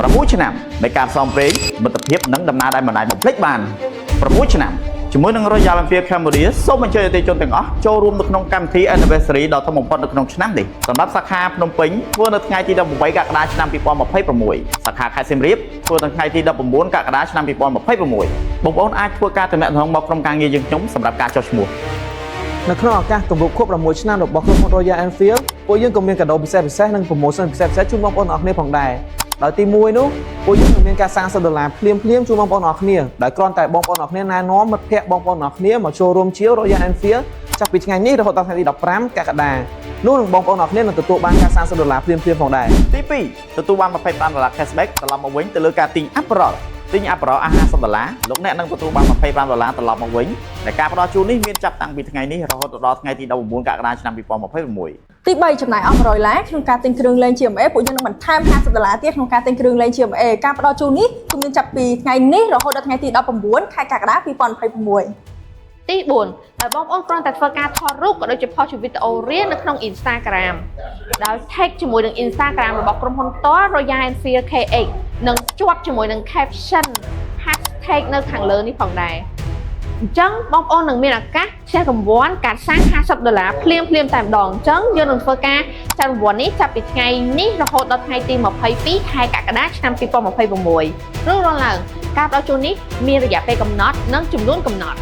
6 ឆ្នាំនៃការផ្សងព្រេងមិត្តភាពនិងដំណើរដែលមិនអាចបំភ្លេចបាន6 ឆ្នាំជាមួយនឹង Royal Enfield Cambodia សូមអញ្ជើញអតិថិជនទាំងអស់ចូលរួមនៅក្នុងកម្មវិធី Anniversary ដ៏ធំបំផុតនៅក្នុងឆ្នាំនេះសម្រាប់សាខាភ្នំពេញធ្វើនៅថ្ងៃទី 18 កក្កដាឆ្នាំ 2026 សាខាខេត្តសៀមរាបធ្វើនៅថ្ងៃទី 19 កក្កដាឆ្នាំ 2026 បងប្អូនអាចធ្វើការទំនាក់ទំនងមកក្រុមការងារយើងខ្ញុំសម្រាប់ការចុះឈ្មោះនៅក្នុងឱកាសគម្រប់ខួប6ឆ្នាំរបស់ក្រុមហ៊ុន Royal Enfield ពួកយើងក៏មានកាដូពិសេសៗនិងប្រម៉ូសិនពិសេសៗជូនបងប្អូនអរគ្នាផងដែរដោយទី1នោះពួកយើងនឹងមានការសាង$40ភ្លាមជូនបងប្អូនអរគ្នាដោយគ្រាន់តែបងប្អូនអរគ្នាណែនាំមិត្តភ័ក្តិបងប្អូនអរគ្នាមកចូលរួមជា Royal Enfield ចាប់ពីថ្ងៃនេះរហូតដល់ថ្ងៃទី 15 កក្កដានោះនឹងបងប្អូនអរគ្នានឹងទទួលបានការសាង$40ភ្លាមផងដែរទី2ទទួលបាន$25 cashback ត្រឡប់មកវិញទៅលើការទិញ Apparel ទិញ Apparel $50លោកអ្នកនឹងទទួលបាន$25ត្រឡប់មកវិញដែលការផ្ដល់ជូននេះមានចាប់តាំងពីថ្ងៃនេះរហូតដល់ថ្ងៃទី19 កក្កដាឆ្នាំ 2026 ទី3ចំណាយអស់$100ក្នុងការទិញគ្រឿងលេង GMA ពួកយើងនឹងបន្ថែម$50ទៀតក្នុងការទិញគ្រឿងលេង GMA ការផ្ដល់ជូននេះគឺមានចាប់ពីថ្ងៃនេះរហូតដល់ថ្ងៃទី19 ខែកក្កដា 2026 ទី4ដែលបងប្អូនគ្រាន់តែធ្វើការថតរូបក៏ដូចជាផុសជាវីដេអូរៀននៅក្នុង Instagram ដោយ tag ជាមួយនឹង Instagram របស់ក្រុមហ៊ុនផ្ទាល់ Royal Enfield KX និងជាប់ជាមួយនឹង caption hashtag នៅខាងលើនេះផងដែរអញ្ចឹងបងប្អូននឹងមានឱកាសផ្សាយរង្វាន់កាត់សាំង$50ភ្លាមតែម្ដងអញ្ចឹងយើងនឹងធ្វើការផ្សាយរង្វាន់នេះចាប់ពីថ្ងៃនេះរហូតដល់ថ្ងៃទី22ខែកក្កដាឆ្នាំ 2026 ឬរងឡើងការផ្ដល់ជូននេះមានរយៈពេលកំណត់និងចំនួនកំណត់